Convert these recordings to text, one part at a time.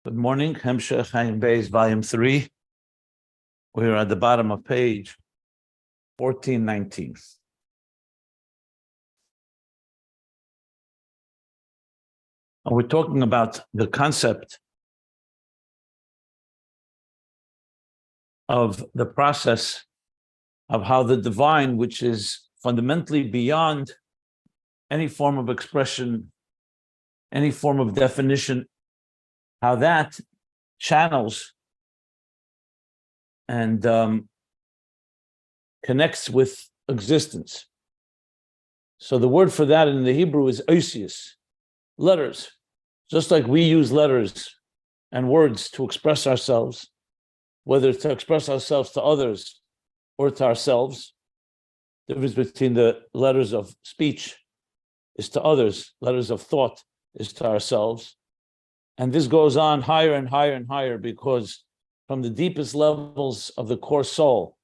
Good morning, Hemshech Ayin Beis, Volume 3. We're at the bottom of page 1419. And we're talking about the concept of the process of how the divine, which is fundamentally beyond any form of expression, any form of definition, how that channels and connects with existence. So the word for that in the Hebrew is oisius, letters. Just like we use letters and words to express ourselves, whether to express ourselves to others or to ourselves. The difference between the letters of speech is to others, letters of thought is to ourselves. And this goes on higher and higher and higher, because from the deepest levels of the core soul,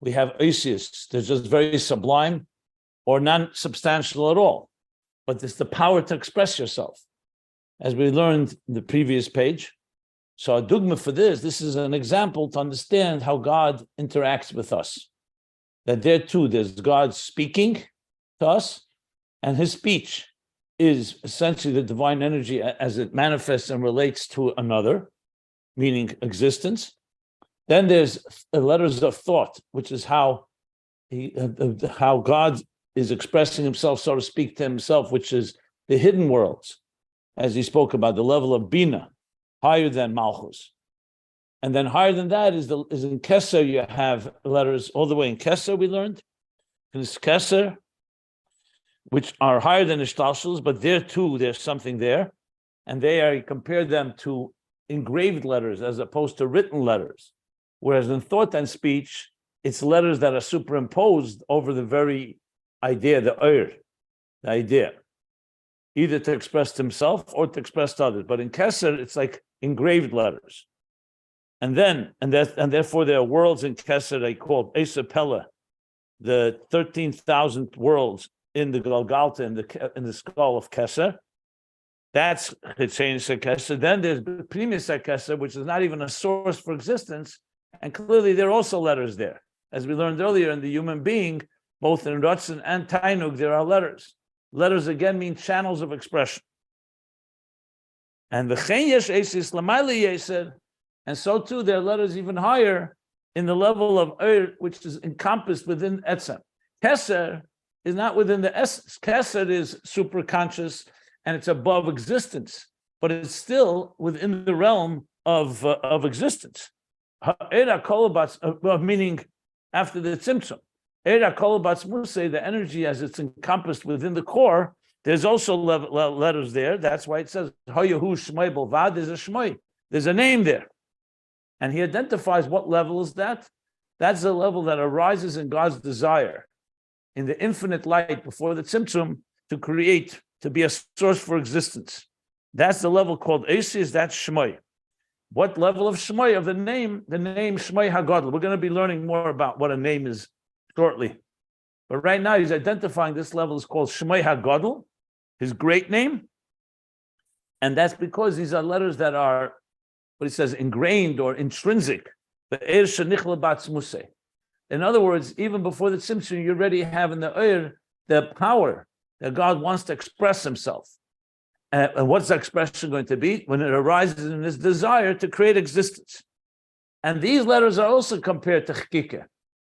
we have oisius. They're just very sublime or non-substantial at all. But it's the power to express yourself, as we learned in the previous page. So a dogma for this is an example to understand how God interacts with us. That there too, there's God speaking to us, and his speech is essentially the divine energy as it manifests and relates to another, meaning existence. Then there's letters of thought, which is how God is expressing himself, so to speak, to himself, which is the hidden worlds, as he spoke about, the level of Bina, higher than Malchus. And then higher than that is in Keser, you have letters all the way in Keser, we learned. In Keser, which are higher than Ishtalshus, but there too, there's something there. And you compare them to engraved letters as opposed to written letters. Whereas in thought and speech, it's letters that are superimposed over the very idea, the idea, either to express himself or to express to others. But in Keser, it's like engraved letters. And therefore there are worlds in Keser they call Esapella, the 13,000 worlds in the Galgalta, in the skull of Keser. That's Hidden Sefiros. Then there's Pre-Tzimtzum Keser, which is not even a source for existence, and clearly there are also letters there. As we learned earlier, in the human being, both in Ratzon and Tainug, there are letters. Letters again mean channels of expression. And the Chen Yesh Eisis L'mayla Yesed, and so too there are letters even higher in the level of which is encompassed within Etzem. Keser is not within the essence. Keser is superconscious and it's above existence, but it's still within the realm of existence. Meaning after the Tzimtzum. The energy as it's encompassed within the core, there's also letters there. That's why it says, there's a shmoi. There's a name there. And he identifies what level is that. That's the level that arises in God's desire, in the infinite light before the Tzimtzum, to create, to be a source for existence. That's the level called Esis, that's Shmoi. What level of Shmoi of the name? The name Shmoi HaGadol. We're going to be learning more about what a name is shortly. But right now he's identifying this level is called Shmoi HaGadol, his great name. And that's because these are letters that are, what he says, ingrained or intrinsic. In other words, even before the Tzimtzum, you already have in the Eir the power that God wants to express himself. And what's the expression going to be? When it arises in his desire to create existence. And these letters are also compared to Chkika,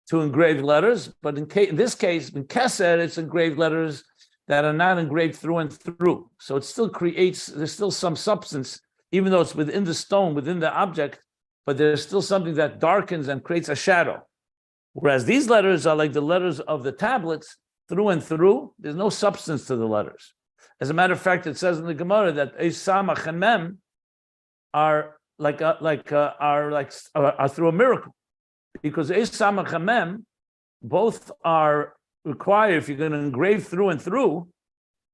to engraved letters, but in this case, in Keser, it's engraved letters that are not engraved through and through. So it still creates, there's still some substance, even though it's within the stone, within the object, but there's still something that darkens and creates a shadow. Whereas these letters are like the letters of the tablets, through and through, there's no substance to the letters. As a matter of fact, it says in the Gemara that Eis Samach and Mem are through a miracle, because Eis Samach and Mem both are required. If you're going to engrave through and through,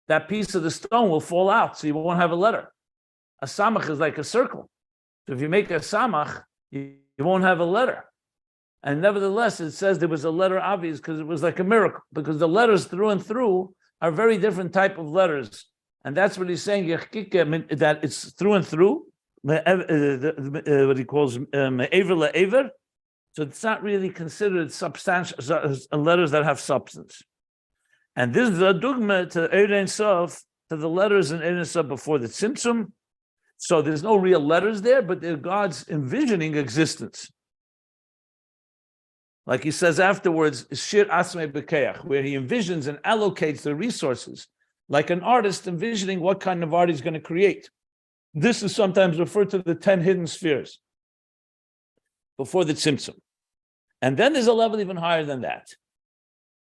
that piece of the stone will fall out, so you won't have a letter. A Samach is like a circle. So if you make a Samach, you won't have a letter. And nevertheless, it says there was a letter obvious because it was like a miracle, because the letters through and through are very different type of letters. And that's what he's saying, that it's through and through, what he calls me'ever le'ever. So it's not really considered substantial letters that have substance. And this is a dogma to Ein Sof, to the letters in Ein Sof before the Tzimtzum. So there's no real letters there, but they're God's envisioning existence. Like he says afterwards, Shir Asmei Bekeach, where he envisions and allocates the resources, like an artist envisioning what kind of art he's going to create. This is sometimes referred to the 10 hidden spheres before the Tzimtzum. And then there's a level even higher than that.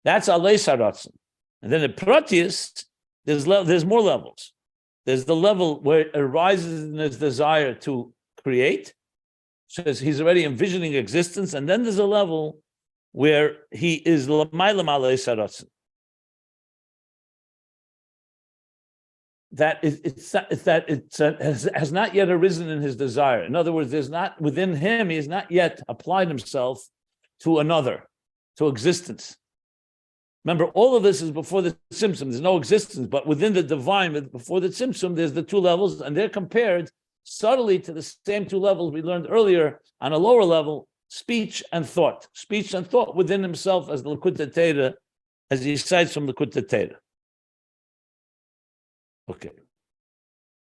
That's Alei Saratzen. And then the Pratius, there's more levels. There's the level where it arises in his desire to create. Says he's already envisioning existence. And then there's a level where he is L'maylam Alei Saratzen. That has not yet arisen in his desire. In other words, there's not within him, he has not yet applied himself to another, to existence. Remember, all of this is before the Tzimtzum. There's no existence, but within the divine, before the Tzimtzum, there's the two levels, and they're compared subtly to the same two levels we learned earlier on a lower level, speech and thought. Speech and thought within himself as the Likutei Torah, as he cites from the Likutei Torah. Okay.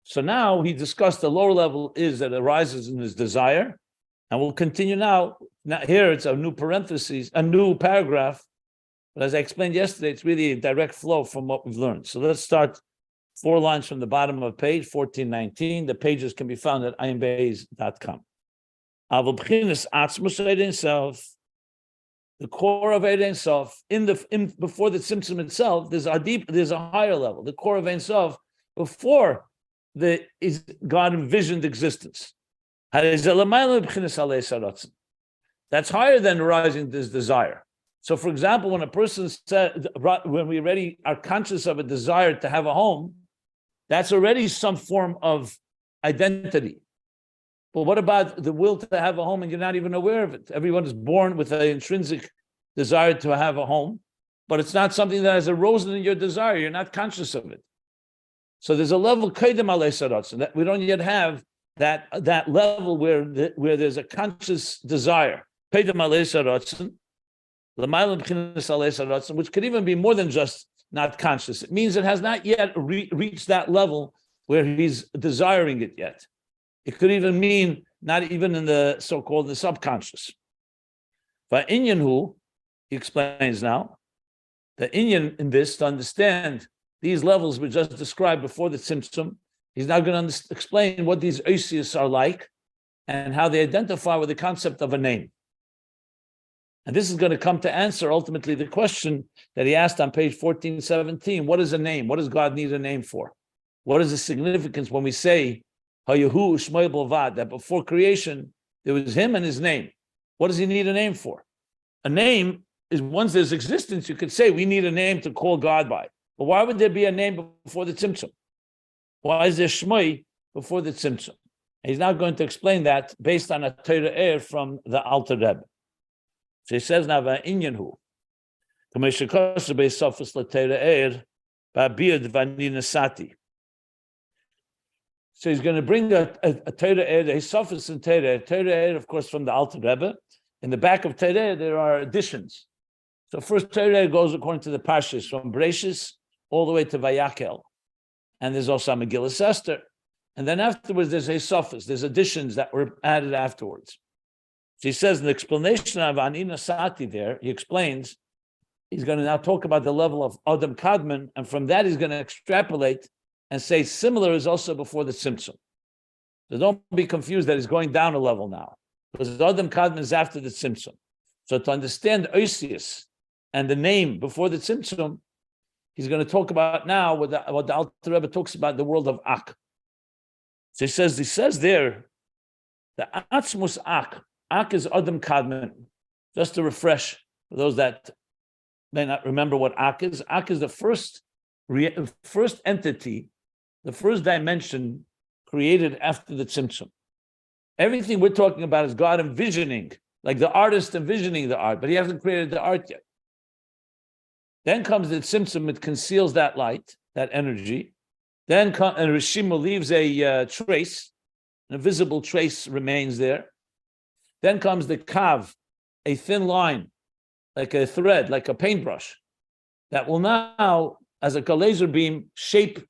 So now he discussed the lower level is that arises in his desire, and we'll continue now. Now here it's a new parenthesis, a new paragraph. But as I explained yesterday, it's really a direct flow from what we've learned. So let's start 4 lines from the bottom of page 1419. The pages can be found at ayinbeis.com. Atzmus Ein Sof, the core of Ein Sof, before the Tzimtzum itself, there's a higher level. The core of Ein Sof before God envisioned existence. That's higher than arising this desire. So, for example, when a person said, when we already are conscious of a desire to have a home, that's already some form of identity. But what about the will to have a home and you're not even aware of it? Everyone is born with an intrinsic desire to have a home, but it's not something that has arisen in your desire. You're not conscious of it. So there's a level kaidem alei saratzen that we don't yet have that level where there's a conscious desire. Kaidem alei saratzen. Which could even be more than just not conscious. It means it has not yet reached that level where he's desiring it yet. It could even mean not even in the so-called the subconscious. But Inyan he explains now, the Inyan in this, to understand these levels we just described before the Tzimtzum, he's now going to explain what these oisius are like and how they identify with the concept of a name. And this is going to come to answer ultimately the question that he asked on page 1417. What is a name? What does God need a name for? What is the significance when we say Hayahu Shmoy Bovad, that before creation there was him and his name? What does he need a name for? A name is once there's existence, you could say we need a name to call God by. But why would there be a name before the Tzimtzum? Why is there Shmoy before the Tzimtzum? He's now going to explain that based on a Torah from the Alter Rebbe. So he says now, Inyan hu, so he's going to bring a Torah, a Sofis and Torah, of course, from the Alter Rebbe. In the back of Torah, there are additions. So first Torah goes according to the Pashas, from Bereshis all the way to Vayakel. And there's also a Megillah Esther. And then afterwards, there's a Sofis, there's additions that were added afterwards. So he says in the explanation of Anina Sati there, he explains, he's going to now talk about the level of Adam Kadmon, and from that he's going to extrapolate and say similar is also before the Tzimtzum. So don't be confused that he's going down a level now, because Adam Kadmon is after the Tzimtzum. So to understand Oisius and the name before the Tzimtzum, he's going to talk about now what the Alter Rebbe talks about the world of A'K. So he says there, the Atzmus A'K. A'K is Adam Kadmon. Just to refresh for those that may not remember what A'K is. A'K is the first entity, the first dimension created after the Tzimtzum. Everything we're talking about is God envisioning, like the artist envisioning the art, but he hasn't created the art yet. Then comes the Tzimtzum, it conceals that light, that energy. Then and Rishima leaves a trace, a visible trace remains there. Then comes the kav, a thin line, like a thread, like a paintbrush, that will now, as a laser beam, shape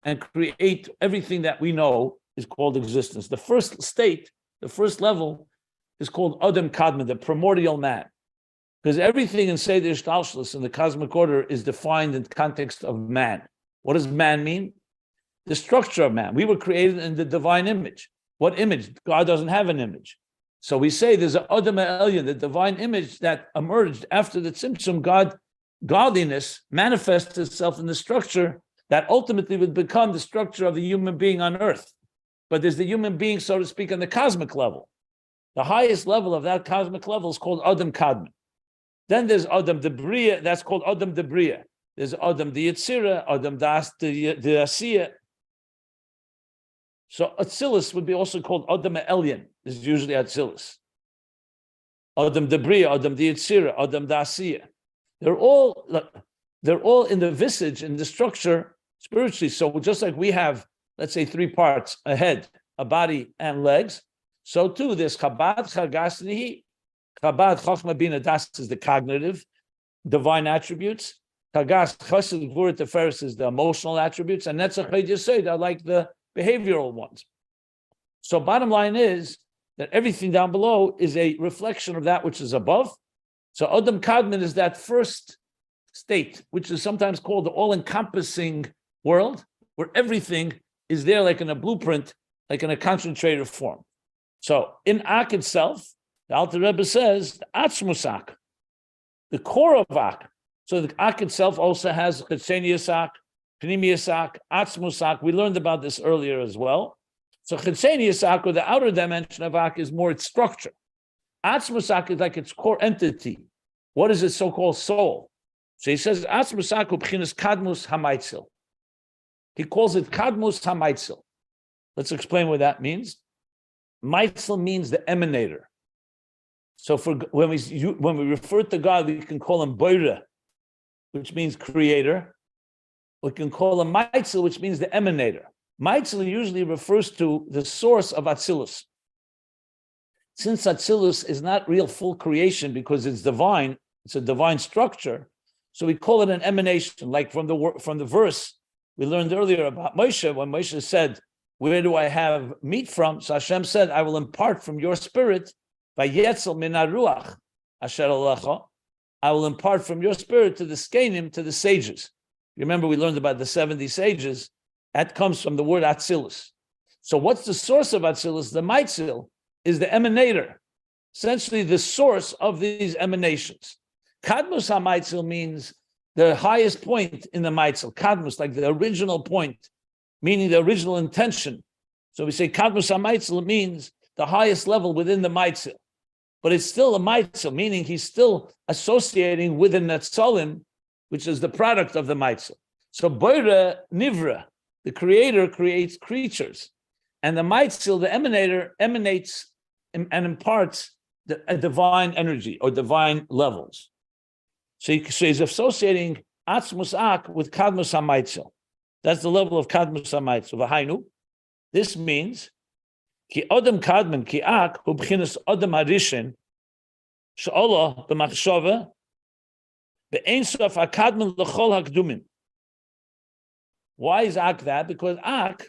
and create everything that we know is called existence. The first state, the first level, is called Adam Kadmon, the primordial man. Because everything in Seder Shtalshlus, in the cosmic order, is defined in the context of man. What does man mean? The structure of man. We were created in the divine image. What image? God doesn't have an image. So we say there's an Adam Elyon, the divine image that emerged after the Tzimtzum. Godliness manifests itself in the structure that ultimately would become the structure of the human being on earth. But there's the human being, so to speak, on the cosmic level. The highest level of that cosmic level is called Adam Kadmon. Then there's Adam the Bria, that's called Adam the Bria. There's Adam the Yetzirah, Adam the Asiyah. So Atzilus would be also called Adam Elyon. This is usually Atzilus. Adam the Bria, Adam the Yetzirah, Adam the Asiyah. They're all in the visage, in the structure, spiritually. So just like we have, let's say, three parts, a head, a body, and legs, so too there's Chabad, Chagas, Nihi. Chabad, Chachma, Bina, Das is the cognitive, divine attributes. Chagas, Chesed, Gvura, Teferes is the emotional attributes. And Netzach, Yesod are like the behavioral ones. So bottom line is that everything down below is a reflection of that which is above. So Adam Kadmon is that first state, which is sometimes called the all-encompassing world, where everything is there like in a blueprint, like in a concentrated form. So in A'K itself, the Alter Rebbe says, the Atzmus A'K, the core of A'K. So the A'K itself also has Chitzenius A'K, Pnimius A'K, Atzmus A'K. We learned about this earlier as well. So Chitzenius A'K, or the outer dimension of A'K, is more its structure. Atzmus A'K is like its core entity. What is its so-called soul? So he says, Atzmus A'K b'chinas kadmus hamaitzel. He calls it kadmus hamaitzel. Let's explain what that means. Maitzel means the emanator. So when we refer to God, we can call him Boira, which means creator. We can call him Maitzel, which means the emanator. Maitzel usually refers to the source of Atzilus. Since Atzilus is not real full creation because it's divine, it's a divine structure, so we call it an emanation. Like from the verse we learned earlier about Moshe, when Moshe said, "Where do I have meat from?" So Hashem said, "I will impart from your spirit, vayetzel min haruach asher alecha." I will impart from your spirit to the skenim, to the sages. Remember, we learned about the 70 sages. That comes from the word Atzilus. So what's the source of Atzilus? The Maitzil is the emanator, essentially the source of these emanations. Kadmus HaMaitzil means the highest point in the Maitzil. Kadmus, like the original point, meaning the original intention. So we say Kadmus HaMaitzil means the highest level within the Maitzil. But it's still a Maitzil, meaning he's still associating with the Netzalim, which is the product of the Maitzil. So Boira Nivra, the creator, creates creatures. And the Maitzil, the emanator, emanates and imparts a divine energy or divine levels. So he's associating Atzmus A'K with Kadmus HaMaitzil. That's the level of Kadmus HaMaitzil. V'hainu. This means Ki Adam Kadmon Ki A'K hu b'chinas Adam Harishin she'olah b'machshava be'ein sof HaKadmon l'chol hakdumim. Why is A'K that? Because A'K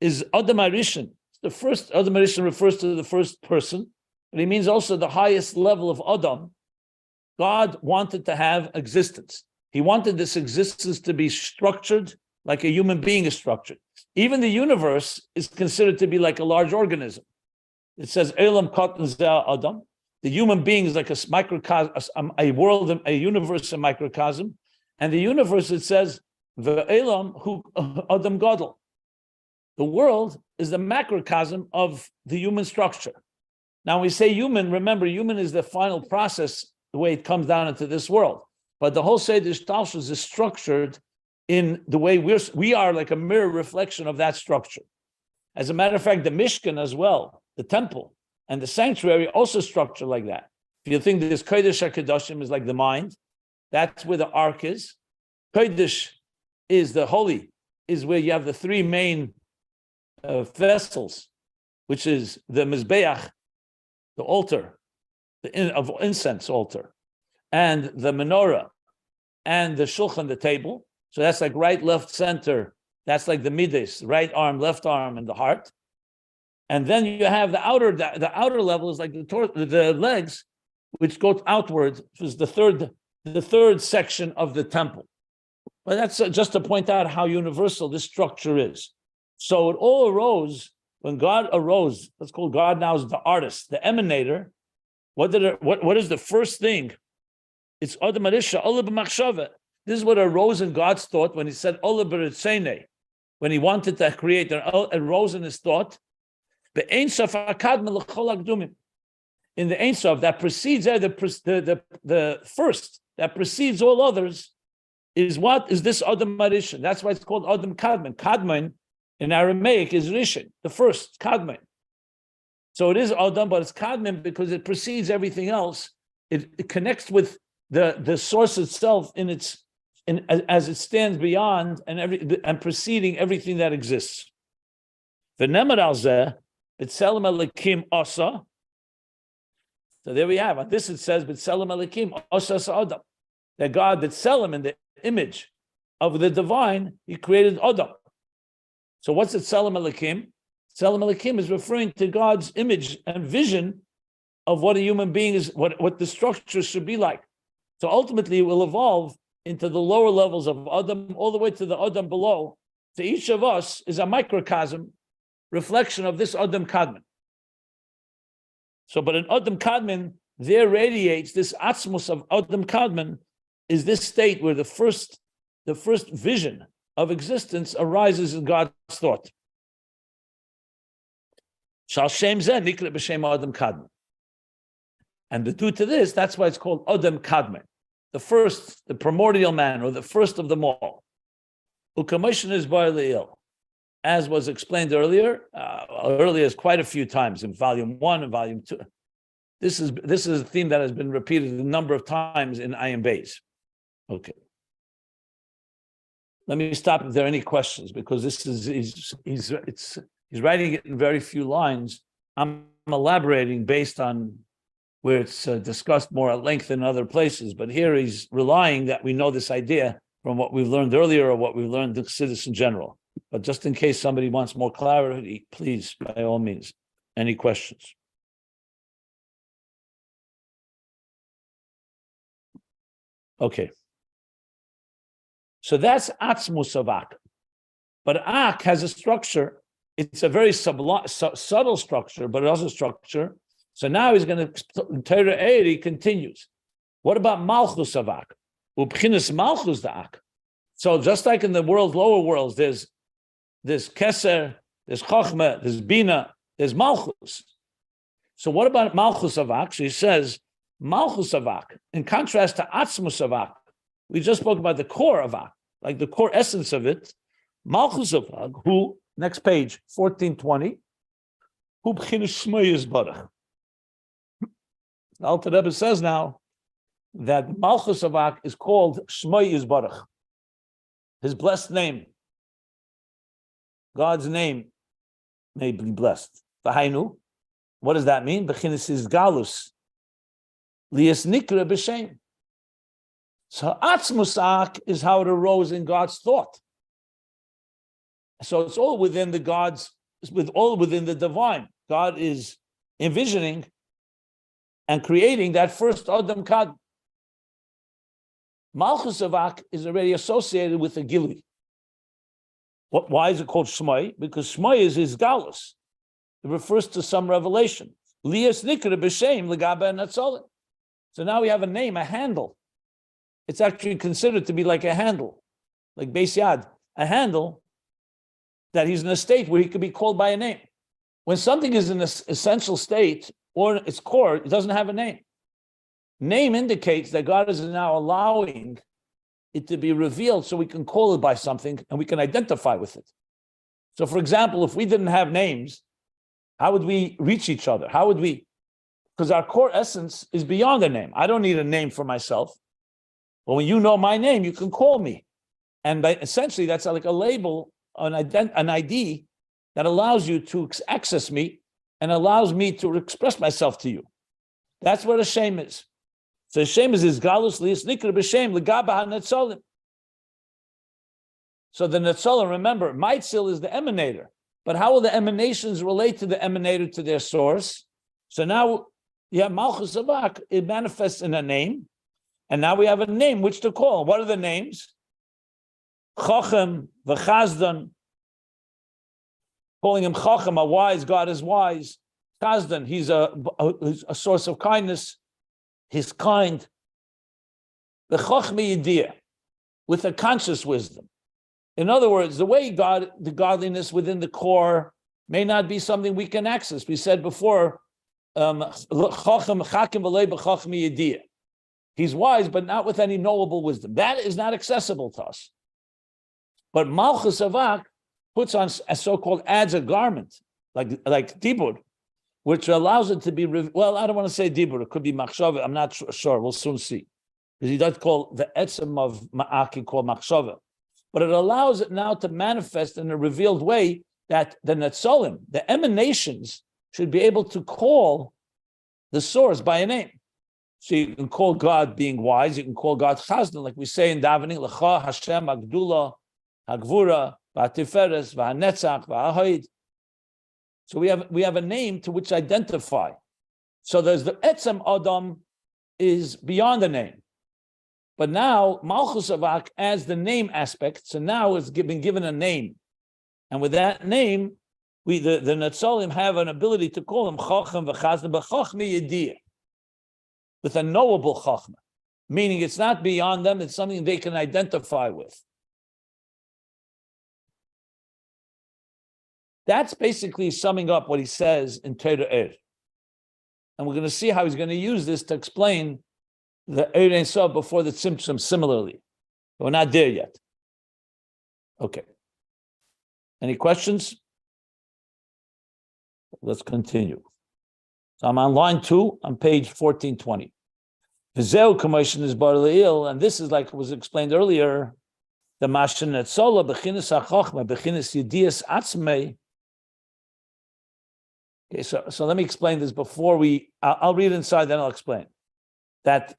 is Adam Harishin. The first Adam Harishin refers to the first person, but he means also the highest level of Adam. God wanted to have existence. He wanted this existence to be structured like a human being is structured. Even the universe is considered to be like a large organism. It says, Elam Katan Zeh Adam. The human being is like a microcosm, a world, a universe, a microcosm. And the universe, it says, Ve'elam Hu Adam Gadol. The world is the macrocosm of the human structure. Now, when we say human, remember, human is the final process, the way it comes down into this world. But the whole Seder Shtalshlus is structured in the way we are like a mirror reflection of that structure. As a matter of fact, the Mishkan as well, the temple and the sanctuary also structured like that. If you think this Kodesh HaKadoshim is like the mind, that's where the ark is. Kodesh is the holy, is where you have the three main vessels. which is the Mizbeach, the altar, of incense altar, and the menorah, and the shulchan, the table. So that's like right, left, center. That's like the midas, right arm, left arm, and the heart. And then you have the outer level is like the legs, which goes outward, which is the third section of the temple. But that's just to point out how universal this structure is. So it all arose when God arose. Let's call God now as the artist, the emanator. What is the first thing? It's Adam Arisha, Olah b'machshava. This is what arose in God's thought when he said Olah b'ritzeinei, when he wanted to create, it arose in his thought. In the Ein Sof that precedes the first that precedes all others is what is this Adam Arishan. That's why it's called Adam Kadmon. Kadmon in Aramaic is Rishon, the first Kadmon. So it is Adam, but it's Kadmon because it precedes everything else. It connects with the source itself as it stands beyond and preceding everything that exists. The Nemar al Zeh, B'Tselem Elikim Osa. So there we have. On this it says B'Tselem Elikim Osa Adam. That God B'Tselem, in the image of the divine, he created Adam. So what's B'Tselem Elikim? B'Tselem Elikim is referring to God's image and vision of what a human being is, what the structure should be like. So ultimately it will evolve into the lower levels of Adam, all the way to the Adam below. To each of us is a microcosm, reflection of this Adam Kadmon. So, but in Adam Kadmon, there radiates this Atzmus of Adam Kadmon, is this state where the first vision of existence arises in God's thought. Shal Shem Zeh Nikra B'Shem Adam Kadmon. And due to this, that's why it's called Adam Kadmon, the primordial man, or the first of them all. Ukamoshin is Bar Le'il. As was explained earlier as quite a few times in Volume 1 and Volume 2. This is a theme that has been repeated a number of times in Ayin Beis. Okay. Let me stop if there are any questions, because this is he's writing it in very few lines. I'm elaborating based on where it's discussed more at length in other places, but here he's relying that we know this idea from what we've learned earlier or what we've learned in Chassidus in general. But just in case somebody wants more clarity, please, by all means, any questions? Okay. So that's Atzmus of A'K. But A'K has a structure. It's a very subtle structure, but it also structure. So now he's going to, in Torah 8, he continues. What about Malchus of A'K? Ubchinas Malchus the A'K. So just like in the lower worlds, there's Keser, there's Chochmah, there's Bina, there's Malchus. So what about Malchus of A'K? So he says, Malchus of A'K, in contrast to Atzmus of A'K, we just spoke about the core of A'K, like the core essence of it. Malchus of A'K, who, next page, 1420, who b'chinas Shmoi Yisbarach. The Alter Rebbe says now that Malchus of A'K is called Shmoi Yisbarach, his blessed name. God's name may be blessed. V'hainu, what does that mean? B'chinas is galus, lias nikra b'shem. So Atzmus A'K is how it arose in God's thought. So it's all within the divine. God is envisioning and creating that first Adam Kad. Malchus of A'K is already associated with the Gili. Why is it called Shmai? Because Shmai is his galus. It refers to some revelation. Lias nikra b'shem l'gaba natzalit. So now we have a name, a handle. It's actually considered to be like a handle, like Beis Yad, a handle that he's in a state where he could be called by a name. When something is in an essential state or its core, it doesn't have a name. Name indicates that God is now allowing it to be revealed so we can call it by something and we can identify with it. So for example, if we didn't have names, how would we reach each other? How would we? Because our core essence is beyond a name. I don't need a name for myself. But when you know my name, you can call me. And essentially, that's like a label, an ID that allows you to access me and allows me to express myself to you. That's what a shame is. So a shame is galus lias nikra b'shem legaba ha-netzolim. So the netzolim, remember, Maitzil is the emanator. But how will the emanations relate to the emanator, to their source? So now you have Malchus of A'K, it manifests in a name. And now we have a name which to call. What are the names? Chochem, v'chazdan. Calling him Chochem, a wise, God is wise. Chazdan, he's a source of kindness. He's kind. The Chochmi Yidiyah, with a conscious wisdom. In other words, the way the godliness within the core may not be something we can access. We said before, he's wise, but not with any knowable wisdom. That is not accessible to us. But Malchus of A'K puts on a so-called, adds a garment, like dibur, which allows it to be, well, I don't want to say dibur, it could be machshava, I'm not sure, we'll soon see. Because he does call the etzem of A'K called machshava. But it allows it now to manifest in a revealed way that the netzolim, the emanations, should be able to call the source by a name. So you can call God being wise, you can call God chazdan, like we say in davening, L'cha Hashem Agdula, Hagvura, V'atiferes, V'hanetzach, V'ahayid. So we have a name to which identify. So there's the etzem Adam is beyond the name. But now Malchus of A'K adds the name aspect. So now it's been given a name. And with that name, the Netzolim have an ability to call him Chochem v'Chazdan, but Chochmi Yediyah, with a knowable Chochma, meaning it's not beyond them, it's something they can identify with. That's basically summing up what he says in Torah Er. And we're going to see how he's going to use this to explain the Eir Ein Sof before the Tzimtzum similarly. But we're not there yet. Okay. Any questions? Let's continue. So I'm on line 2 on page 1420. V'zeu commotion is bar le'il, and this is like was explained earlier, the Mashen Netzola, Bechinas HaChochma, Bechinas Yedias Atzmei. Okay, so let me explain this before I'll read inside, then I'll explain. That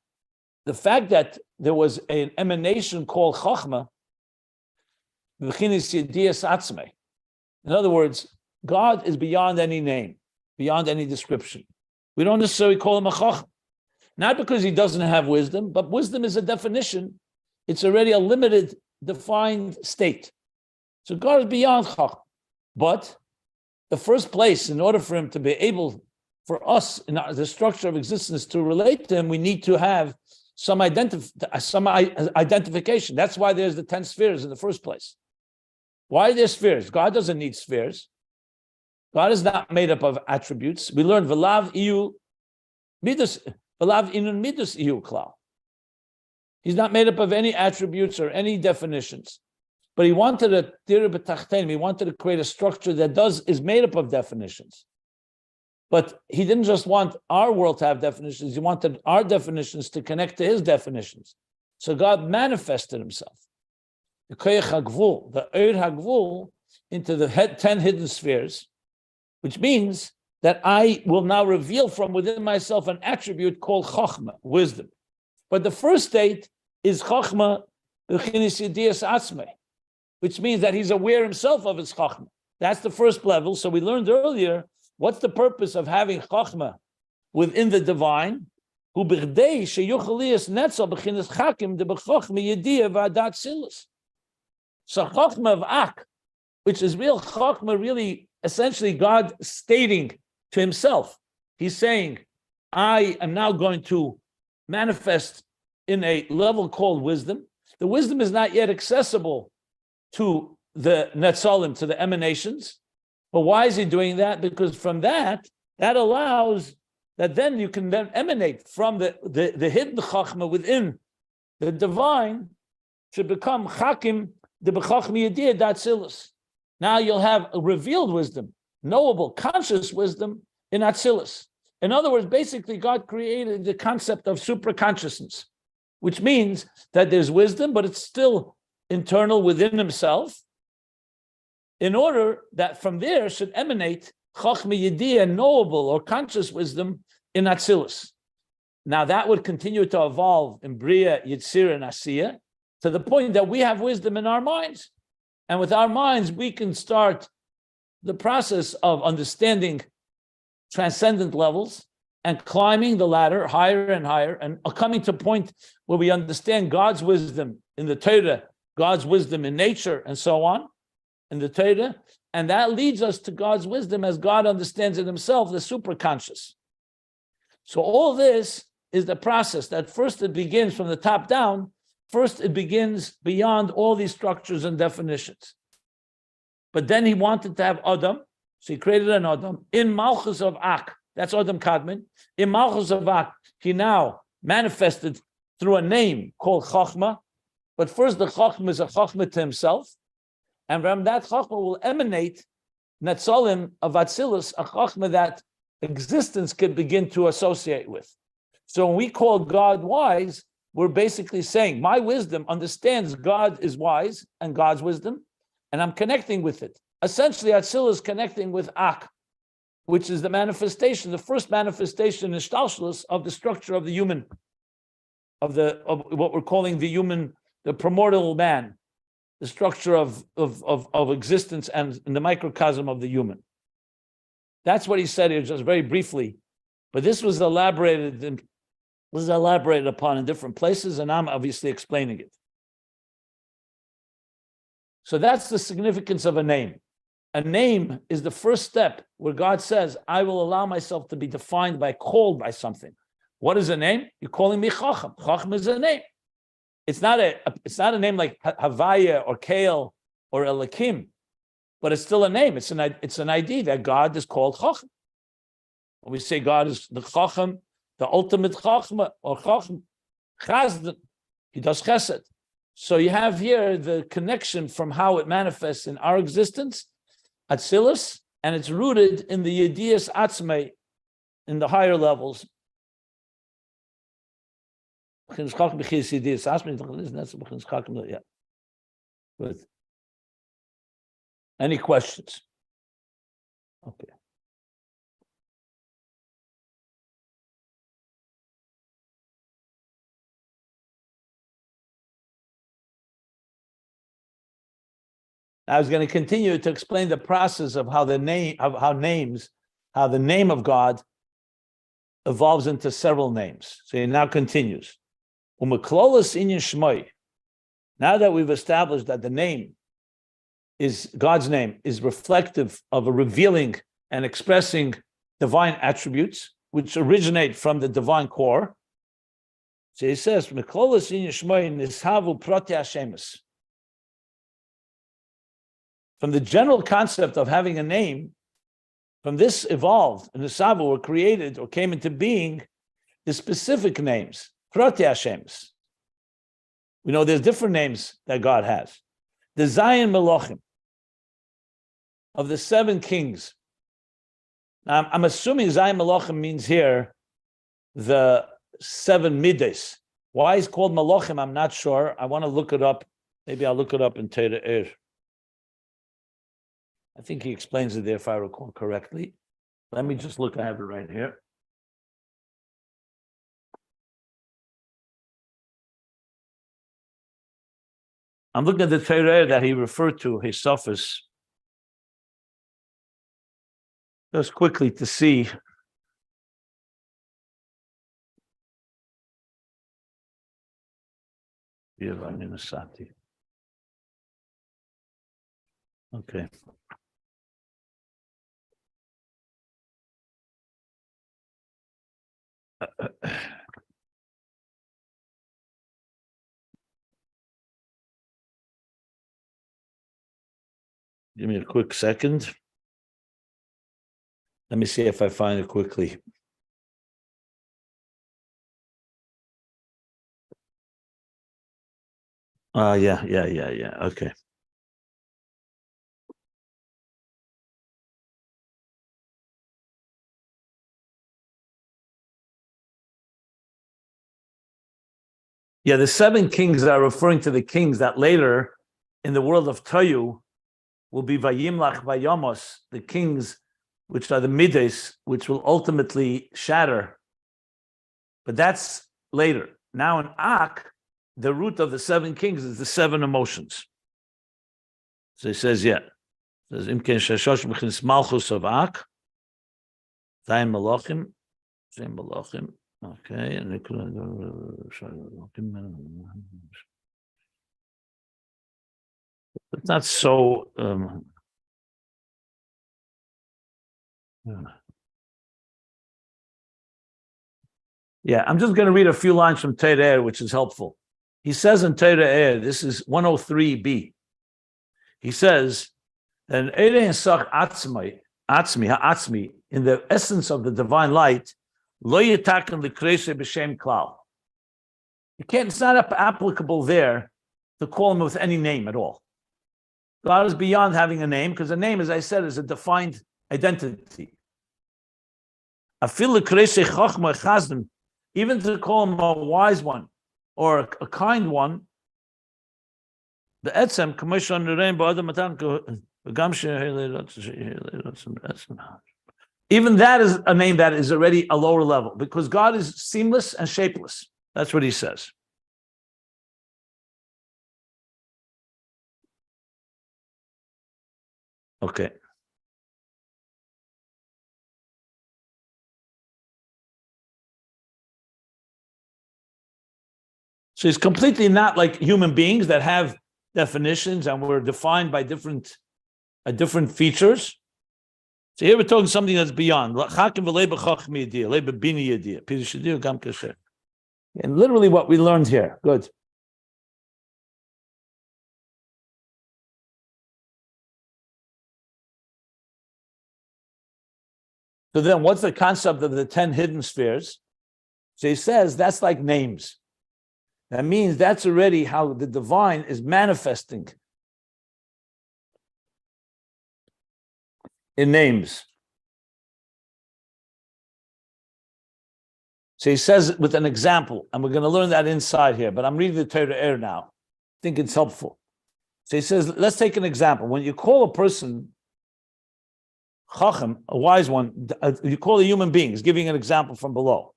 the fact that there was an emanation called Chochma, Bechinas Yedias Atzmei. In other words, God is beyond any name, beyond any description. We don't necessarily call him a Chacham. Not because he doesn't have wisdom, but wisdom is a definition. It's already a limited, defined state. So God is beyond Chacham. But the first place, in order for him to be able, for us, in the structure of existence, to relate to him, we need to have some identification. That's why there's the 10 spheres in the first place. Why are there spheres? God doesn't need spheres. God is not made up of attributes. We learned v'lav iyu midus, v'lav inun midus iyu klal. He's not made up of any attributes or any definitions. But he wanted a tirah b'tachtenim. He wanted to create a structure that is made up of definitions. But he didn't just want our world to have definitions. He wanted our definitions to connect to his definitions. So God manifested himself. The koyach hagvul, the eir hagvul, into the 10 hidden spheres, which means that I will now reveal from within myself an attribute called Chochma, wisdom. But the first state is Chochma, which means that he's aware himself of his Chochma. That's the first level. So we learned earlier, what's the purpose of having Chochma within the divine? So Chochma of A'K, which is real Chochma, really essentially God stating to himself. He's saying, I am now going to manifest in a level called wisdom. The wisdom is not yet accessible to the Netzolim, to the emanations. But why is he doing that? Because from that allows that then you can then emanate from the hidden Chachma within the divine to become Chakim, the B'chachmi Yediyah Datzilus. Now you'll have a revealed wisdom, knowable, conscious wisdom in Atzilus. In other words, basically God created the concept of supraconsciousness, which means that there's wisdom, but it's still internal within himself, in order that from there should emanate Chochma Yediyah, knowable or conscious wisdom in Atzilus. Now that would continue to evolve in Bria, Yitzir, and Asiya to the point that we have wisdom in our minds. And with our minds, we can start the process of understanding transcendent levels and climbing the ladder higher and higher and coming to a point where we understand God's wisdom in the Torah, God's wisdom in nature, and so on, in the Torah. And that leads us to God's wisdom as God understands it himself, the superconscious. So all this is the process that first it begins from the top down. First, it begins beyond all these structures and definitions. But then he wanted to have Adam, so he created an Adam in Malchus of A'K. That's Adam Kadmon. In Malchus of A'K, he now manifested through a name called Chachma. But first, the Chachma is a Chachma to himself. And from that Chachma will emanate Netzalim of Atzilus, a Chachma that existence can begin to associate with. So when we call God wise, we're basically saying, my wisdom understands God is wise and God's wisdom, and I'm connecting with it. Essentially, Atzilus is connecting with A'K, which is the manifestation, the first manifestation in Shtalshlus of the structure of the human, of what we're calling the human, the primordial man, the structure of existence and in the microcosm of the human. That's what he said here, just very briefly. But this was elaborated upon in different places, and I'm obviously explaining it. So that's the significance of a name. A name is the first step where God says, I will allow myself to be defined called by something. What is a name? You're calling me Chacham. Chacham is a name. It's not a name like Havaya or Kael or Elikim, but it's still a name. It's an idea that God is called Chacham. When we say God is the Chacham, the ultimate Chachma or Chacham, Chazd, he does Chesed. So you have here the connection from how it manifests in our existence, Atzilus, and it's rooted in the Yediyas Atzmei, in the higher levels. Yeah. Good. Any questions? Okay. I was going to continue to explain the process of how the name of God evolves into several names. So he now continues. Now that we've established that the name is God's name is reflective of a revealing and expressing divine attributes, which originate from the divine core. So he says, from the general concept of having a name, from this evolved, and the Savu were created or came into being, the specific names, Prati Hashems. We know there's different names that God has. The Zayin Melochim, of the 7 kings. Now, I'm assuming Zayin Melochim means here the 7 Midas. Why it's called Melochim, I'm not sure. I want to look it up. Maybe I'll look it up in Torah. I think he explains it there, if I recall correctly. Let me just look. I have it right here. I'm looking at the Torah that he referred to, his Sofis, just quickly to see. Okay. Give me a quick second. Let me see if I find it quickly. Yeah. Okay. Yeah, the 7 kings are referring to the kings that later in the world of Toyu will be Vayimlach Vayamos, the kings which are the midas, which will ultimately shatter. But that's later. Now in Ak, the root of the seven kings is the seven emotions. So he says, yeah. It says, Imken Shashosh B'chinis Malchus of A'K, Zayin Malachim, Zayin Malachim. Okay, and it's not so. Yeah, I'm just going to read a few lines from Torah, which is helpful. He says in Torah, this is 103b. He says, "And Atzmi, Atzmi, in the essence of the divine light, lo yitaken likrese b'shem klal." It's not applicable there to call him with any name at all. God is beyond having a name, because a name, as I said, is a defined identity. Even to call him a wise one or a kind one, the etzem commission the rainbow. Even that is a name that is already a lower level, because God is seamless and shapeless. That's what he says. Okay. So it's completely not like human beings that have definitions and we're defined by different features. So here we're talking something that's beyond. And literally what we learned here. Good. So then what's the concept of the 10 hidden spheres? So he says that's like names. That means that's already how the divine is manifesting in names. So he says with an example, and we're going to learn that inside here, but I'm reading the Torah now. I think it's helpful. So he says, let's take an example. When you call a person Chacham, a wise one, you call a human being. He's giving an example from below.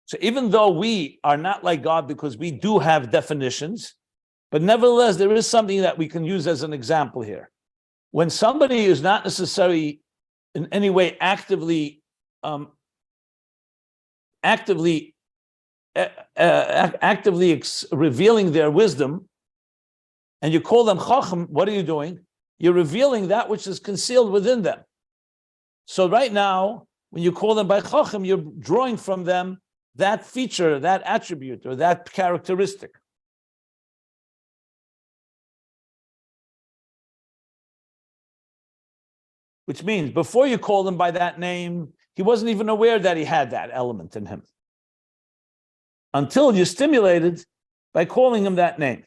So even though we are not like God because we do have definitions, but nevertheless, there is something that we can use as an example here. When somebody is not necessarily in any way actively revealing their wisdom, and you call them Chacham, what are you doing? You're revealing that which is concealed within them. So right now, when you call them by Chacham, you're drawing from them that feature, that attribute, or that characteristic. Which means before you call him by that name, he wasn't even aware that he had that element in him. Until you're stimulated by calling him that name.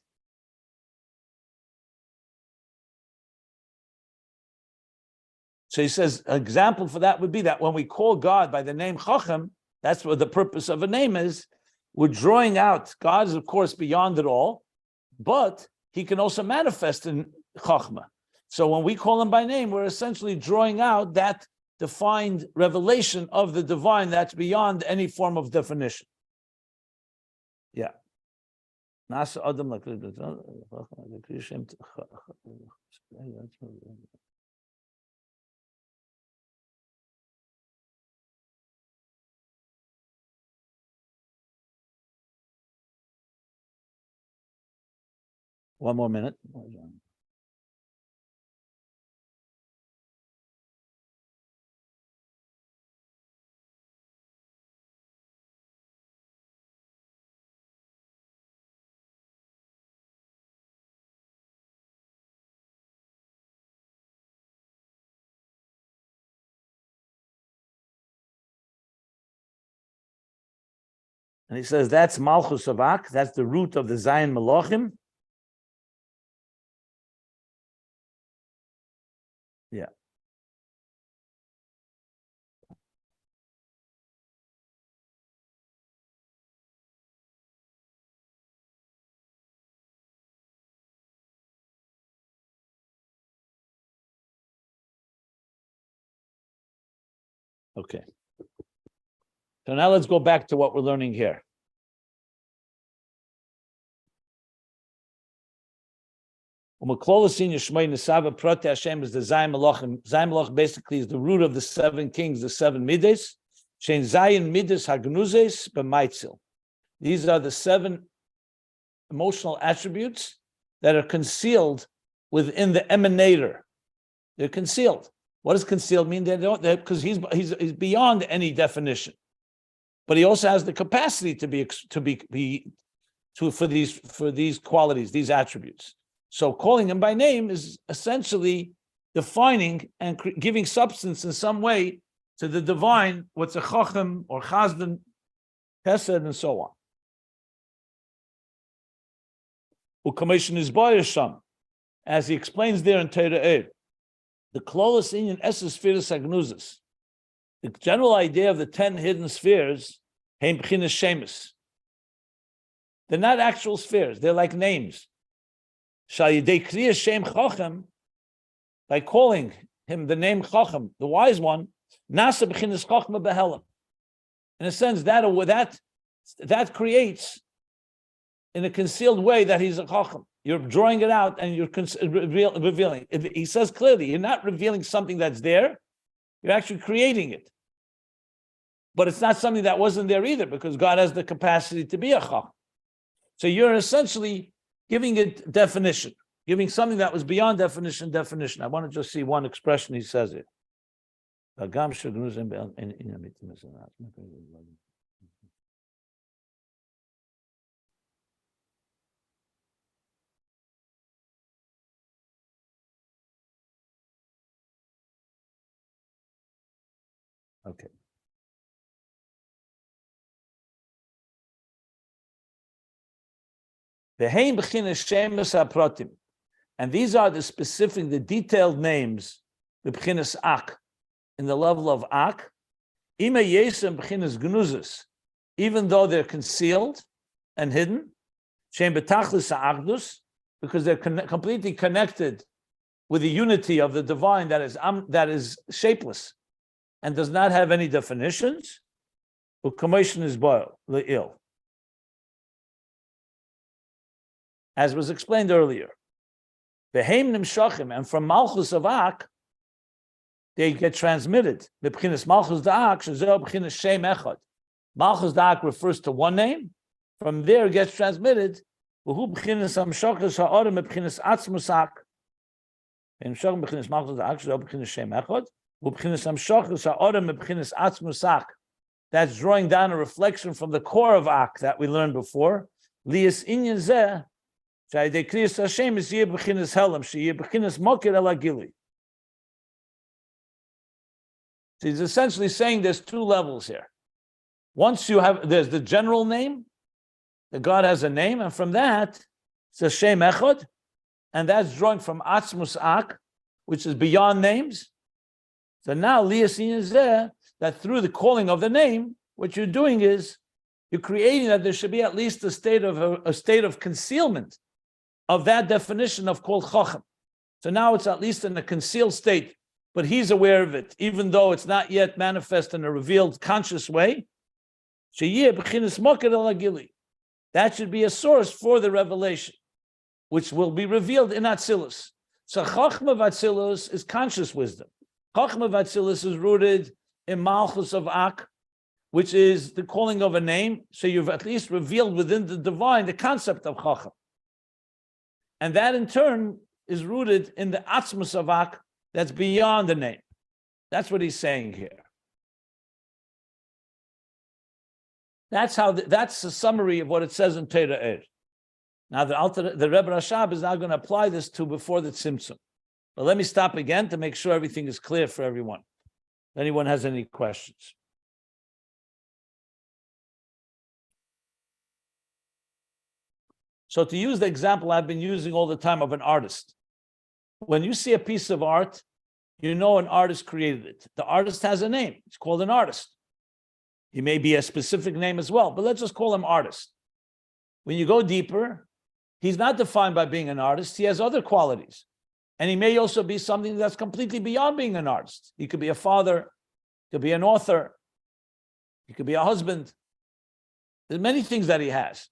So he says, an example for that would be that when we call God by the name Chacham, that's what the purpose of a name is. We're drawing out. God is, of course, beyond it all, but he can also manifest in Chachma. So when we call him by name, we're essentially drawing out that defined revelation of the divine that's beyond any form of definition. Yeah. One more minute. And he says that's Malchus of A'K, that's the root of the Zayin Malachim. Yeah. Okay. So now let's go back to what we're learning here. Hashem is the Zayin Malachim. Zayin Malach basically is the root of the 7 kings, the 7 midas. Shein Zayin midas hagnuzes b'maitzil. These are the 7 emotional attributes that are concealed within the emanator. They're concealed. What does concealed mean? They don't, because he's beyond any definition. But he also has the capacity for these qualities, these attributes. So calling him by name is essentially defining and giving substance in some way to the divine, what's a chacham or chazdan, chesed, and so on. U'kameshin is sham, as he explains there in Torah Eir, the klolos inyan eses Sefiros hagnuzes. The general idea of the 10 hidden spheres, heim b'chinas shemus. They're not actual spheres; they're like names. Shal yidei kriya shem chacham, by calling him the name chacham, the wise one, nasa b'chinas chachma behelam. In a sense, that creates, in a concealed way, that he's a chacham. You're drawing it out and you're revealing. He says clearly, you're not revealing something that's there, you're actually creating it. But it's not something that wasn't there either, because God has the capacity to be a chacham. So you're essentially giving it definition, giving something that was beyond definition. I want to just see one expression he says it. Okay. And these are the specific, the detailed names, the b'chinas A'K, in the level of A'K, even though they're concealed and hidden, because they're completely connected with the unity of the divine that is shapeless and does not have any definitions. As was explained earlier, and from Malchus of A'K, they get transmitted. Malchus of A'K refers to one name. From there, it gets transmitted. That's drawing down a reflection from the core of A'K that we learned before. So he's essentially saying there's 2 levels here. Once there's the general name, that God has a name, and from that, it's a Shem Echad, and that's drawing from Atzmus A'K, which is beyond names. So now, Liyasin is there, that through the calling of the name, what you're doing is, you're creating that there should be at least a state of concealment of that definition of called chacham. So now it's at least in a concealed state, but he's aware of it, even though it's not yet manifest in a revealed conscious way. That should be a source for the revelation, which will be revealed in Atzilus. So chachma of Atzilus is conscious wisdom. Chachma of Atzilus is rooted in Malchus of A'K, which is the calling of a name. So you've at least revealed within the divine the concept of chacham. And that in turn is rooted in the Atzmus of A'K that's beyond the name. That's what he's saying here. That's a summary of what it says in Torah Eir. Now the Rebbe Rashab is now going to apply this to before the Tzimtzum. But let me stop again to make sure everything is clear for everyone. If anyone has any questions. So to use the example I've been using all the time of an artist, when you see a piece of art, you know an artist created it. The artist has a name. It's called an artist. He may be a specific name as well, but let's just call him artist. When you go deeper, he's not defined by being an artist. He has other qualities. And he may also be something that's completely beyond being an artist. He could be a father. He could be an author. He could be a husband. There's many things that he has.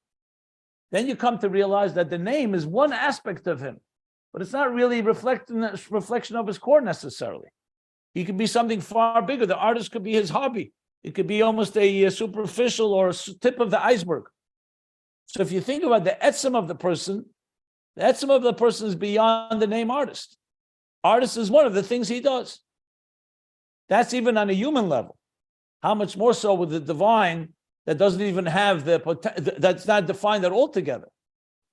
Then you come to realize that the name is one aspect of him, but it's not really reflection of his core necessarily. He could be something far bigger. The artist could be his hobby. It could be almost a superficial or a tip of the iceberg. So if you think about the etzem of the person is beyond the name artist. Artist is one of the things he does. That's even on a human level. How much more so with the divine that doesn't even have that's not defined at all together.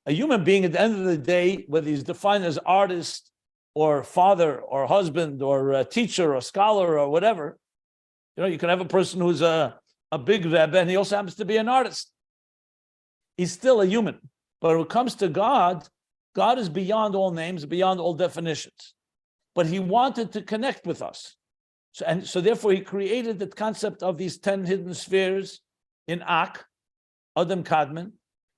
A human being at the end of the day, whether he's defined as artist or father or husband or a teacher or scholar or whatever, you can have a person who's a big rebbe and he also happens to be an artist. He's still a human. But when it comes to God, God is beyond all names, beyond all definitions. But he wanted to connect with us. So therefore he created the concept of these 10 hidden spheres in A'K, Adam Kadmon,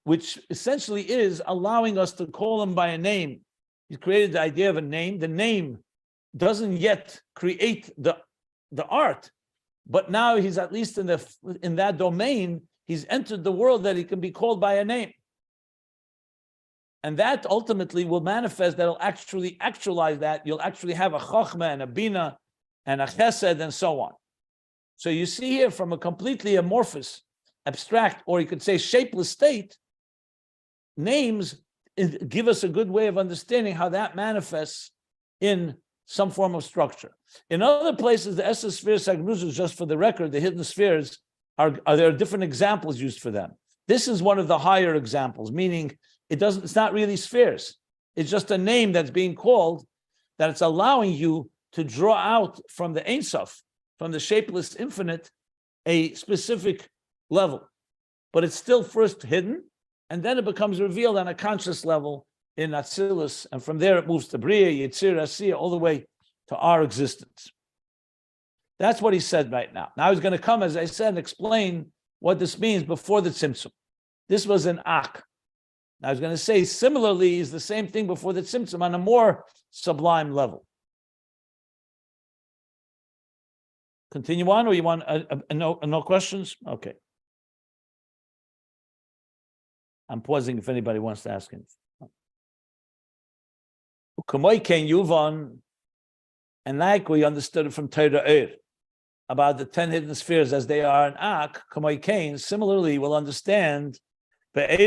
which essentially is allowing us to call him by a name. He created the idea of a name. The name doesn't yet create the art, but now he's at least in that domain, he's entered the world that he can be called by a name. And that ultimately will manifest, that'll actually actualize that. You'll actually have a chokhmah and a bina and a chesed and so on. So you see here from a completely amorphous, abstract, or you could say shapeless state, names give us a good way of understanding how that manifests in some form of structure. In other places, the Esser spheres, just for the record, the hidden spheres, there are different examples used for them. This is one of the higher examples, meaning it's not really spheres. It's just a name that's being called, that it's allowing you to draw out from the Ein Sof, from the shapeless infinite, a specific level. But it's still first hidden, and then it becomes revealed on a conscious level in Atzilus, and from there it moves to Bria, Yitzir, Asiya, all the way to our existence. That's what he said right now. Now he's going to come, as I said, and explain what this means before the Tzimtzum. This was an A'K. Now I was going to say, similarly, is the same thing before the Tzimtzum on a more sublime level. Continue on, or you want no questions? Okay. I'm pausing if anybody wants to ask him. And like we understood it from Torah about the 10 hidden spheres as they are in A'K, similarly we'll understand which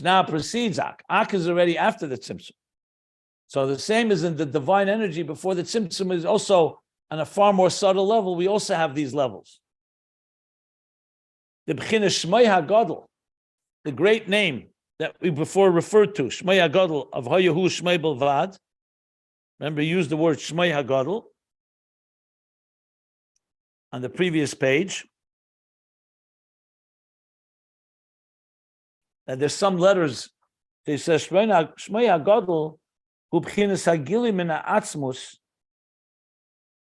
now precedes A'K. A'K is already after the Tzimtzum. So the same as in the divine energy before the Tzimtzum is also on a far more subtle level. We also have these levels. The B'china Shmei HaGadol, the great name that we before referred to, Shmei HaGadol of Hayahu Shmei Belvad. Remember, you used the word Shmei HaGadol on the previous page. And there's some letters. They say Shmei HaGadol hu b'chinas hagili min ha'atzmus.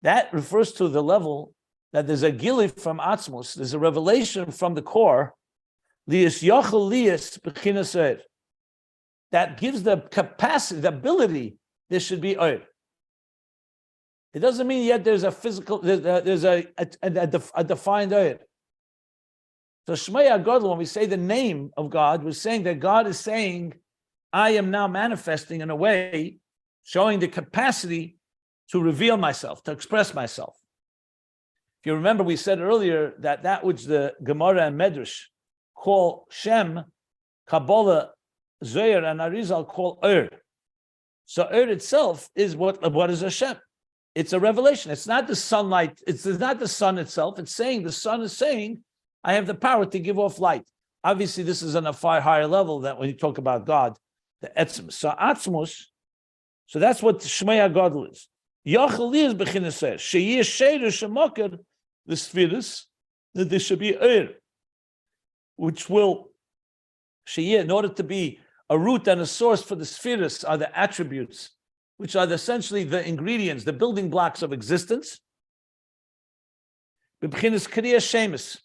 That refers to the level that there's a gili from Atzmus, there's a revelation from the core, lias yachal lias b'chinas oir, that gives the capacity, the ability, there should be oir. It doesn't mean yet there's a physical, there's a defined oir. So Shmei HaGadol, when we say the name of God, we're saying that God is saying, I am now manifesting in a way, showing the capacity to reveal myself, to express myself. If you remember, we said earlier that which the Gemara and Medrash call Shem, Kabbalah, Zohar, and Arizal call Ur. So Ur itself is what is Hashem? It's a revelation. It's not the sunlight. It's not the sun itself. It's saying, the sun is saying, I have the power to give off light. Obviously, this is on a far higher level than when you talk about God, the Atzmus. So Atzmus, so that's what Shmei HaGadol is. Yachal is b'chinas sheyeh sheiru shemakir the spheres, that there should be which will sheyeh, in order to be a root and a source for the spheres, are the attributes, which are essentially the ingredients, the building blocks of existence. B'chinas kriya shemis.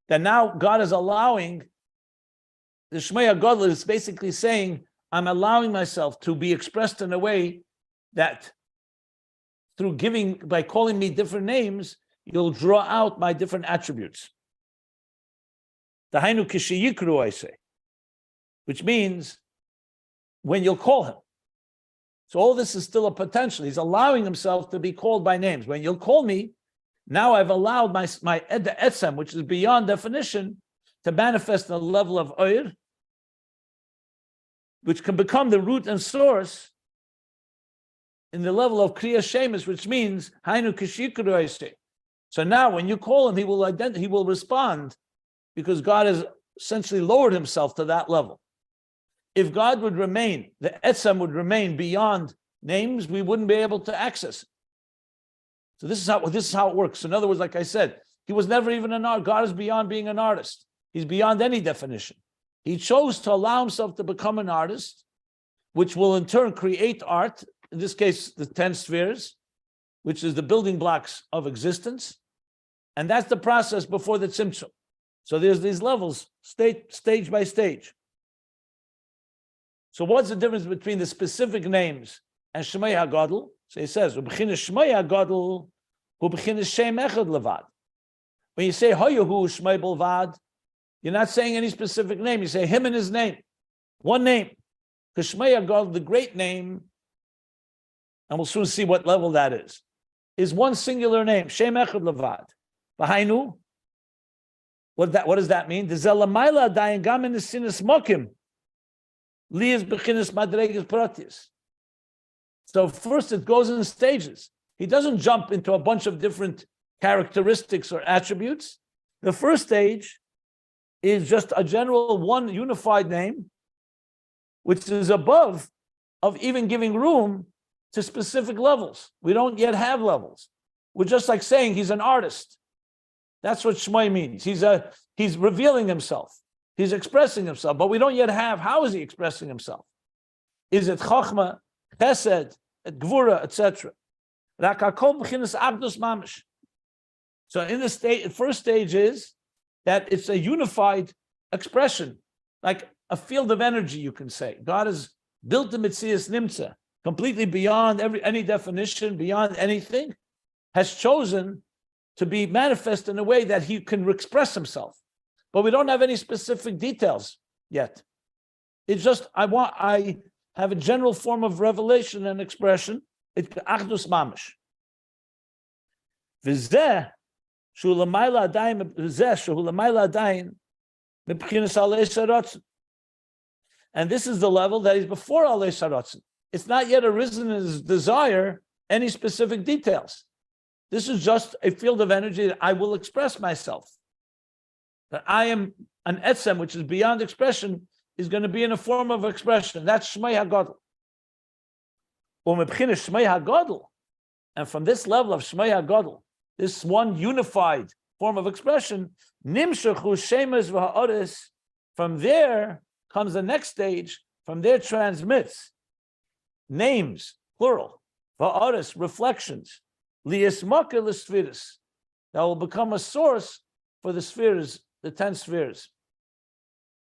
That now God is allowing, the Shmei HaGadol is basically saying, I'm allowing myself to be expressed in a way that by calling me different names, you'll draw out my different attributes. The Hainu Kishiyikru, I say, which means when you'll call him. So all this is still a potential. He's allowing himself to be called by names. When you'll call me, now I've allowed the etzem, which is beyond definition, to manifest in a level of oir, which can become the root and source in the level of kriya shemis, which means hainu kishikru oise. So now when you call him, he will respond, because God has essentially lowered himself to that level. If God would remain, the etzem would remain beyond names, we wouldn't be able to access it. So this is how it works. In other words, like I said, he was never even an artist. God is beyond being an artist. He's beyond any definition. He chose to allow himself to become an artist, which will in turn create art, in this case, the 10 spheres, which is the building blocks of existence. And that's the process before the tzimtzum. So there's these levels, stage by stage. So what's the difference between the specific names and Shemay HaGadol? So he says, Shemay HaGadol, Shem Echad Levad. When you say Hoyahu Shmei Belvad, you're not saying any specific name. You say him and his name, one name. Because Shmei HaGadol, the great name, and we'll soon see what level that is one singular name, Shem Echad Levad. V'hainu, what does that mean? The Zelamayla Dayan Gamin is Sinas Mokim. Lias Bechinas Madregas Pratis. So first it goes in stages. He doesn't jump into a bunch of different characteristics or attributes. The first stage is just a general one unified name, which is above of even giving room to specific levels. We don't yet have levels. We're just like saying he's an artist. That's what Shmai means. He's revealing himself. He's expressing himself, but we don't yet have, how is he expressing himself? Is it Chachma, Chesed, Gvura, etc.? So in the first stage is that it's a unified expression, like a field of energy, you can say. God has built the Metzias Nimtza, completely beyond any definition, beyond anything, has chosen to be manifest in a way that he can express himself. But we don't have any specific details yet. It's just, I have a general form of revelation and expression. It's achdus mamish. V'zeh shu l'mayla adayin, v'zeh shu l'mayla adayin mebchinas alei sharatzin. And this is the level that is before alei sharatzin. It's not yet arisen in his desire any specific details. This is just a field of energy that I will express myself. That I am an etzem, which is beyond expression, is going to be in a form of expression. That's Shmei HaGadol. Shmei HaGadol. And from this level of Shmei HaGadol, this one unified form of expression, Nimshachu Shemes v'ha'oris, from there comes the next stage, from there transmits names, plural, v'ha'oris, reflections, li'ismaka l'sfiris, that will become a source for the spheres, the 10 spheres.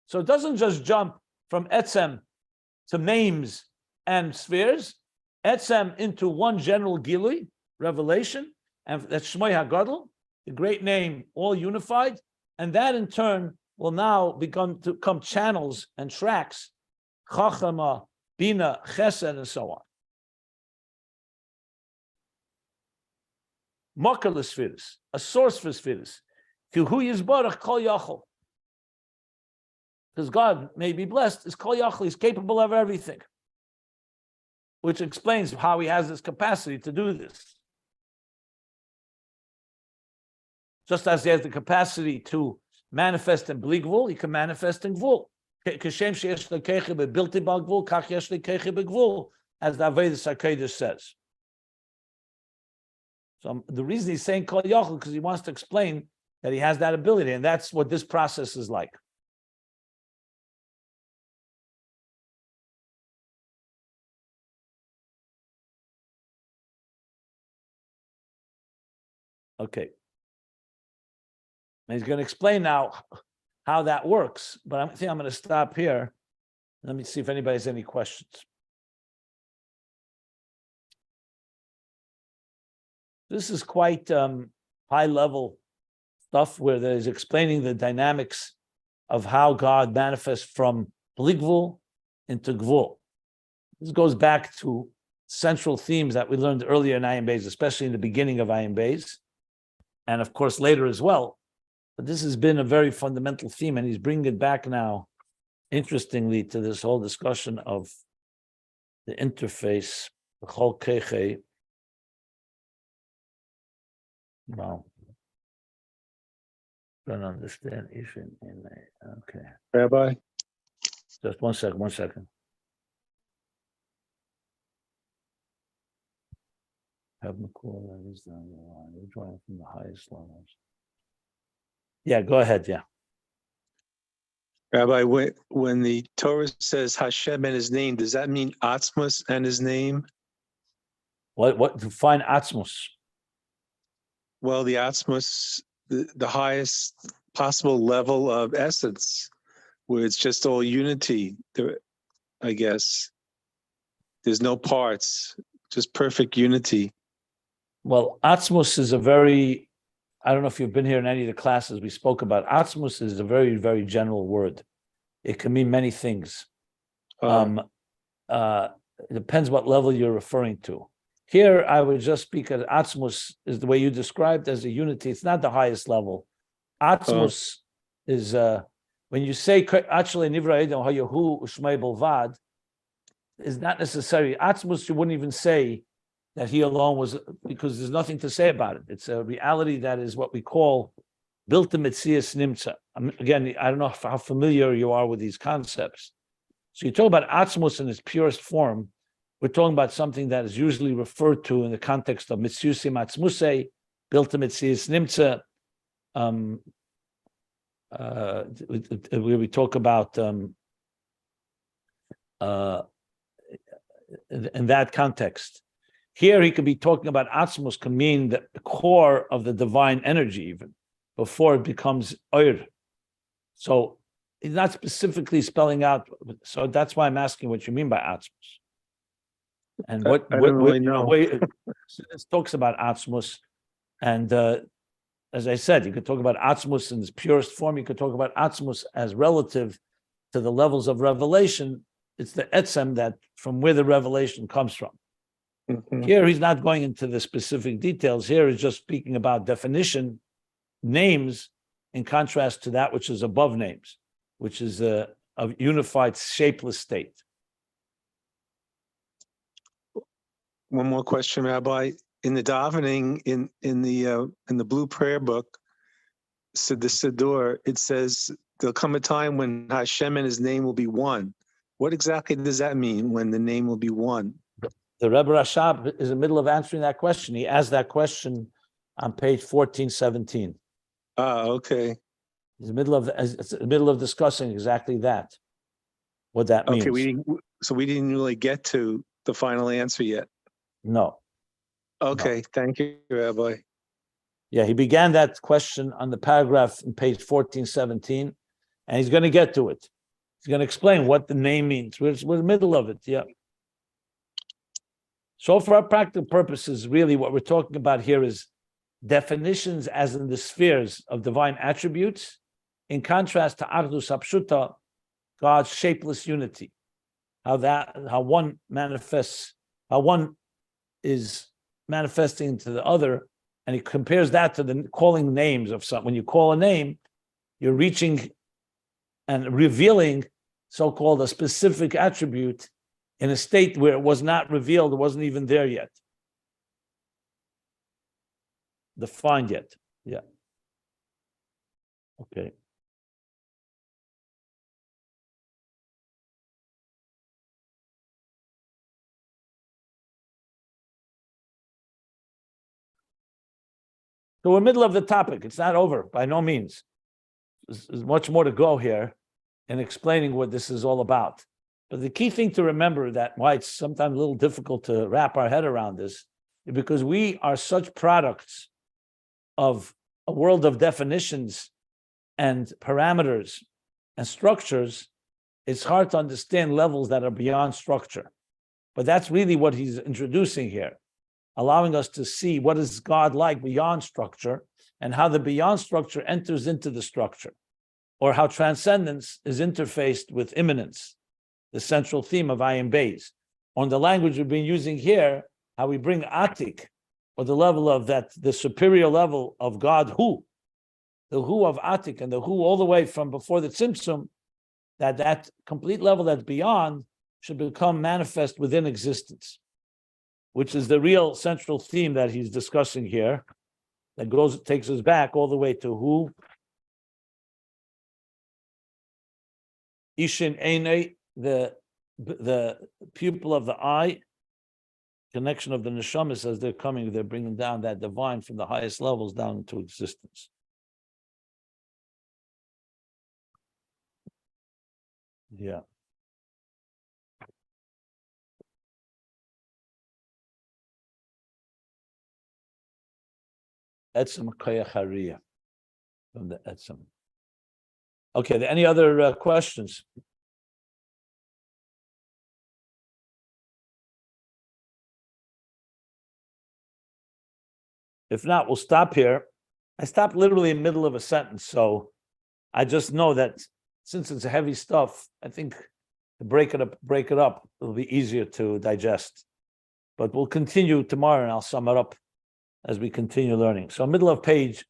So it doesn't just jump from etzem to names and spheres, etzem into one general gilui, revelation, and that's Shmei HaGadol, the great name, all unified, and that in turn will now become channels and tracks, Chachama, Bina, Chesed, and so on. Makar l'sfiris, a source for spheres. Because God may be blessed, is Kol Yachol, he's capable of everything. Which explains how he has this capacity to do this. Just as he has the capacity to manifest in Bli Gvul, he can manifest in Gvul. As the Avedis HaKodesh says. So the reason he's saying Kol Yachol, because he wants to explain that he has that ability, and that's what this process is like. Okay. And he's going to explain now how that works, but I think I'm going to stop here. Let me see if anybody has any questions. This is quite high level stuff where there's explaining the dynamics of how God manifests from Bligvul into Gvul. This goes back to central themes that we learned earlier in Ayin Beis, especially in the beginning of Ayin Beis, and of course later as well. But this has been a very fundamental theme, and he's bringing it back now, interestingly, to this whole discussion of the interface, the Chol Keche. Wow. Don't understand. Okay. Rabbi? Just 1 second, 1 second. Have McCall, that is down the line. We're drawing from the highest levels. Yeah, go ahead. Yeah. Rabbi, when the Torah says Hashem and his name, does that mean Atzmus and his name? What define Atzmus? Well, the Atzmus, the highest possible level of essence, where it's just all unity, I guess. There's no parts, just perfect unity. Well, Atzmus is a very, I don't know if you've been here in any of the classes we spoke about. Atzmus is a very, very general word. It can mean many things. It depends what level you're referring to. Here, I would just speak at Atzmus is the way you described as a unity. It's not the highest level. Atzmus is, when you say, actually, Nivra Edom Hayahu Ushmei Belvad, is not necessary. Atzmus, you wouldn't even say that he alone was, because there's nothing to say about it. It's a reality that is what we call built to Metzias Nimtza. Again, I don't know how familiar you are with these concepts. So you talk about Atzmus in its purest form. We're talking about something that is usually referred to in the context of Mitziusim Atzmusei, built to Metzias Nimtza. Where we talk about in that context. Here he could be talking about Atzmus can mean the core of the divine energy even, before it becomes Oir. So he's not specifically spelling out, so that's why I'm asking what you mean by Atzmus. And what I don't really know. This talks about Atzmus, and as I said, you could talk about Atzmus in its purest form, you could talk about Atzmus as relative to the levels of revelation. It's the etzem that from where the revelation comes from. Mm-hmm. Here, he's not going into the specific details. Here, he's just speaking about definition, names, in contrast to that which is above names, which is a unified, shapeless state. One more question, Rabbi. In the davening, in the blue prayer book, so the Siddur, it says there'll come a time when Hashem and his name will be one. What exactly does that mean, when the name will be one? The Rebbe Rashab is in the middle of answering that question. He asked that question on page 1417. Okay. He's in the middle of discussing exactly that, what that means. Okay, we didn't really get to the final answer yet. No. Okay, Thank you, Rabbi. Yeah, he began that question on the paragraph in page 1417, and he's going to get to it. He's going to explain what the name means. We're in the middle of it, yeah. So for our practical purposes, really what we're talking about here is definitions as in the spheres of divine attributes, in contrast to Achdus Hapshuta, God's shapeless unity. How one is manifesting to the other, and he compares that to the calling names of something. When you call a name, you're reaching and revealing so-called a specific attribute in a state where it was not revealed, it wasn't even there yet. Defined yet. Yeah. Okay. So we're in the middle of the topic. It's not over by no means. There's much more to go here in explaining what this is all about. But the key thing to remember, that why it's sometimes a little difficult to wrap our head around this, is because we are such products of a world of definitions and parameters and structures, it's hard to understand levels that are beyond structure. But that's really what he's introducing here. allowing us to see what is God like beyond structure and how the beyond structure enters into the structure, or how transcendence is interfaced with immanence, the central theme of Ayin Beis. On the language we've been using here, how we bring Atik, or the level of that, the superior level of God, the who of Atik, and the who all the way from before the Tzimtzum, that complete level that's beyond should become manifest within existence, which is the real central theme that he's discussing here, that takes us back all the way to who. Ishin Einei, the pupil of the eye, connection of the neshama, as they're bringing down that divine from the highest levels down into existence. Yeah. Etzem Koyach Hariyah from the Etzem. Okay, any other questions? If not, we'll stop here. I stopped literally in the middle of a sentence, so I just know that since it's heavy stuff, I think to break it up, it'll be easier to digest. But we'll continue tomorrow, and I'll sum it up as we continue learning. So middle of page